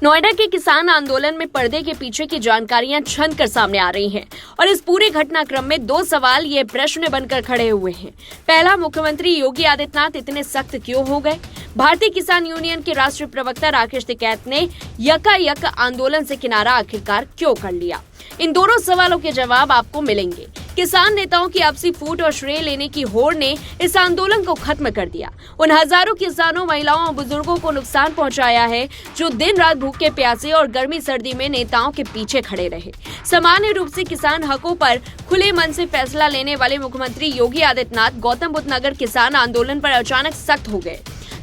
नोएडा के किसान आंदोलन में पर्दे के पीछे की जानकारियां छन कर सामने आ रही हैं और इस पूरे घटनाक्रम में दो सवाल ये प्रश्न बनकर खड़े हुए हैं। पहला, मुख्यमंत्री योगी आदित्यनाथ इतने सख्त क्यों हो गए? भारतीय किसान यूनियन के राष्ट्रीय प्रवक्ता राकेश टिकैत ने यकायक आंदोलन से किनारा आखिरकार क्यों कर लिया? इन दोनों सवालों के जवाब आपको मिलेंगे। किसान नेताओं की आपसी फूट और श्रेय लेने की होड़ ने इस आंदोलन को खत्म कर दिया। उन हजारों किसानों, महिलाओं और बुजुर्गों को नुकसान पहुंचाया है जो दिन रात भूखे प्यासे और गर्मी सर्दी में नेताओं के पीछे खड़े रहे। सामान्य रूप से किसान हकों पर खुले मन से फैसला लेने वाले मुख्यमंत्री योगी आदित्यनाथ गौतम बुद्ध नगर किसान आंदोलन पर अचानक सख्त हो गए।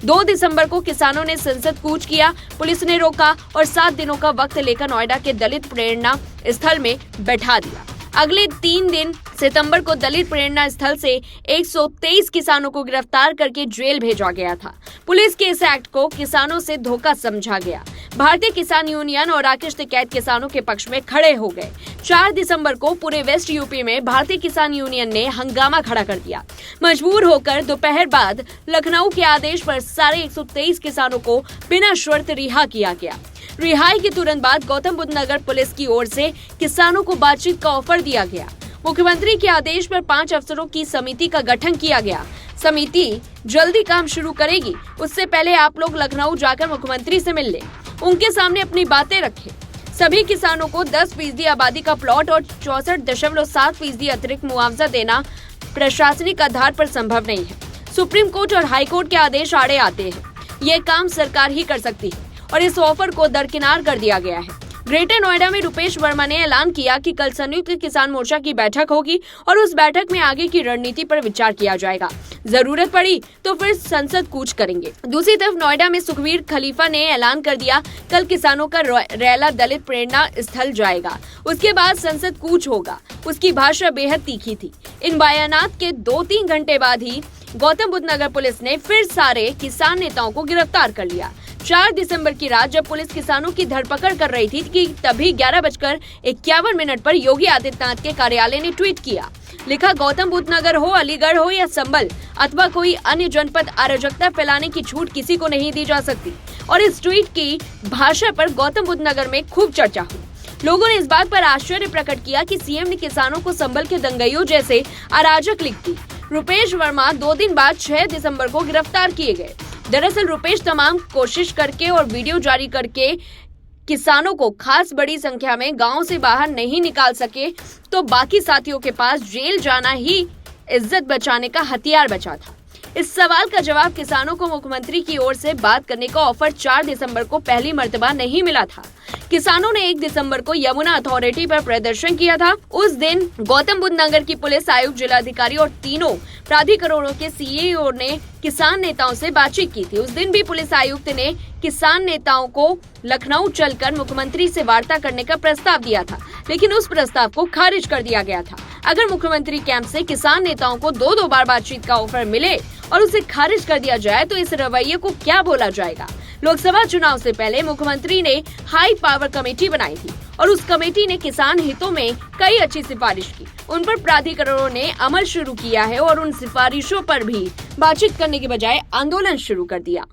2 दिसंबर को किसानों ने संसद कूच किया, पुलिस ने रोका और 7 दिनों का वक्त लेकर नोएडा के दलित प्रेरणा स्थल में बैठा दिया। अगले 3 दिन सितंबर को दलित प्रेरणा स्थल से 123 किसानों को गिरफ्तार करके जेल भेजा गया था। पुलिस के इस एक्ट को किसानों से धोखा समझा गया। भारतीय किसान यूनियन और राकेश टिकैत किसानों के पक्ष में खड़े हो गए। 4 दिसंबर को पूरे वेस्ट यूपी में भारतीय किसान यूनियन ने हंगामा खड़ा कर दिया। मजबूर होकर दोपहर बाद लखनऊ के आदेश पर सारे 123 किसानों को बिना शर्त रिहा किया गया। रिहाई के तुरंत बाद गौतम बुद्ध नगर पुलिस की ओर से किसानों को बातचीत का ऑफर दिया गया। मुख्यमंत्री के आदेश पर 5 अफसरों की समिति का गठन किया गया। समिति जल्दी काम शुरू करेगी, उससे पहले आप लोग लखनऊ जाकर मुख्यमंत्री से मिल लें, उनके सामने अपनी बातें रखें। सभी किसानों को 10% आबादी का प्लॉट और 64.7% अतिरिक्त मुआवजा देना प्रशासनिक आधार पर संभव नहीं है। सुप्रीम कोर्ट और हाई कोर्ट के आदेश आड़े आते हैं। ये काम सरकार ही कर सकती है और इस ऑफर को दरकिनार कर दिया गया है। ग्रेटर नोएडा में रुपेश वर्मा ने ऐलान किया कि कल संयुक्त किसान मोर्चा की बैठक होगी और उस बैठक में आगे की रणनीति पर विचार किया जाएगा। जरूरत पड़ी तो फिर संसद कूच करेंगे। दूसरी तरफ नोएडा में सुखबीर खलीफा ने ऐलान कर दिया, कल किसानों का रैला दलित प्रेरणा स्थल जाएगा, उसके बाद संसद कूच होगा। उसकी भाषा बेहद तीखी थी। इन बयानात के 2-3 घंटे बाद ही गौतम बुद्ध नगर पुलिस ने फिर सारे किसान नेताओं को गिरफ्तार कर लिया। 4 दिसंबर की रात जब पुलिस किसानों की धरपकड़ कर रही थी कि तभी 11:51 पर योगी आदित्यनाथ के कार्यालय ने ट्वीट किया। लिखा, गौतम बुद्ध नगर हो, अलीगढ़ हो या संभल अथवा कोई अन्य जनपद, अराजकता फैलाने की छूट किसी को नहीं दी जा सकती। और इस ट्वीट की भाषा पर गौतम बुद्ध नगर में खूब चर्चा हुई। लोगों ने इस बात पर आश्चर्य प्रकट किया कि सीएम ने किसानों को संभल के दंगाइयों जैसे अराजक लिख दी। रुपेश वर्मा 2 दिन बाद 6 दिसंबर को गिरफ्तार किए गए। दरअसल रुपेश तमाम कोशिश करके और वीडियो जारी करके किसानों को खास बड़ी संख्या में गांव से बाहर नहीं निकाल सके, तो बाकी साथियों के पास जेल जाना ही इज्जत बचाने का हथियार बचा था। इस सवाल का जवाब किसानों को मुख्यमंत्री की ओर से बात करने का ऑफर 4 दिसंबर को पहली मर्तबा नहीं मिला था। किसानों ने 1 दिसंबर को यमुना अथॉरिटी पर प्रदर्शन किया था। उस दिन गौतम बुद्ध नगर की पुलिस आयुक्त, जिलाधिकारी और तीनों प्राधिकरणों के सीईओ ने किसान नेताओं से बातचीत की थी। उस दिन भी पुलिस आयुक्त ने किसान नेताओं को लखनऊ चलकर मुख्यमंत्री से वार्ता करने का प्रस्ताव दिया था, लेकिन उस प्रस्ताव को खारिज कर दिया गया था। अगर मुख्यमंत्री कैंप से किसान नेताओं को 2 बार बातचीत का ऑफर मिले और उसे खारिज कर दिया जाए तो इस रवैये को क्या बोला जाएगा? लोकसभा चुनाव से पहले मुख्यमंत्री ने हाई पावर कमेटी बनाई थी और उस कमेटी ने किसान हितों में कई अच्छी सिफारिश की। उन पर प्राधिकरणों ने अमल शुरू किया है और उन सिफारिशों पर भी बातचीत करने के बजाय आंदोलन शुरू कर दिया।